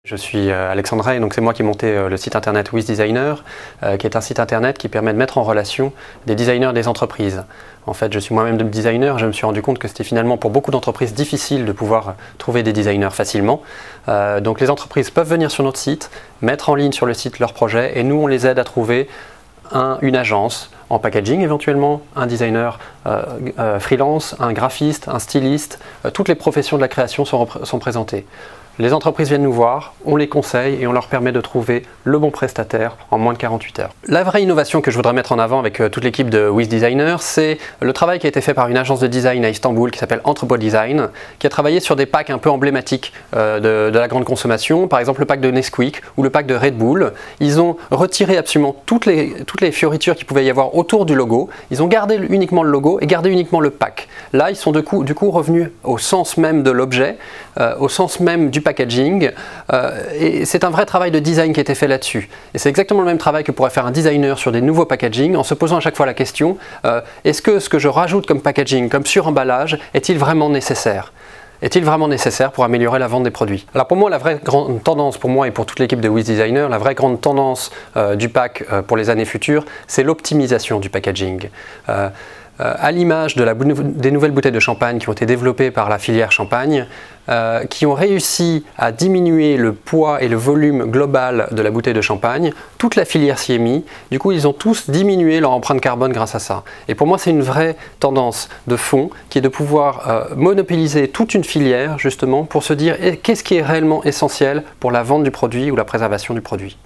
Je suis Alexandra et donc c'est moi qui ai monté le site internet WizDesigner, qui est un site internet qui permet de mettre en relation des designers des entreprises. En fait, je suis moi-même designer, je me suis rendu compte que c'était finalement pour beaucoup d'entreprises difficile de pouvoir trouver des designers facilement. Donc les entreprises peuvent venir sur notre site, mettre en ligne sur le site leurs projets et nous on les aide à trouver une agence en packaging éventuellement, un designer freelance, un graphiste, un styliste, toutes les professions de la création sont présentées. Les entreprises viennent nous voir, on les conseille et on leur permet de trouver le bon prestataire en moins de 48 heures. La vraie innovation que je voudrais mettre en avant avec toute l'équipe de WizDesigner, c'est le travail qui a été fait par une agence de design à Istanbul qui s'appelle Entrepôt Design, qui a travaillé sur des packs un peu emblématiques de la grande consommation, par exemple le pack de Nesquik ou le pack de Red Bull. Ils ont retiré absolument toutes les fioritures qu'il pouvait y avoir autour du logo, ils ont gardé uniquement le logo et gardé uniquement le pack. Là, ils sont du coup revenus au sens même de l'objet, au sens même du packaging, et c'est un vrai travail de design qui a été fait là-dessus. Et c'est exactement le même travail que pourrait faire un designer sur des nouveaux packaging, en se posant à chaque fois la question, est-ce que ce que je rajoute comme packaging, comme suremballage, est-il vraiment nécessaire ? Est-il vraiment nécessaire pour améliorer la vente des produits? Alors pour moi, la vraie grande tendance, pour moi et pour toute l'équipe de WizDesigner, la vraie grande tendance du pack pour les années futures, c'est l'optimisation du packaging. À l'image des nouvelles bouteilles de champagne qui ont été développées par la filière champagne, qui ont réussi à diminuer le poids et le volume global de la bouteille de champagne, toute la filière s'y est mise, du coup ils ont tous diminué leur empreinte carbone grâce à ça. Et pour moi c'est une vraie tendance de fond qui est de pouvoir monopoliser toute une filière justement pour se dire qu'est-ce qui est réellement essentiel pour la vente du produit ou la préservation du produit.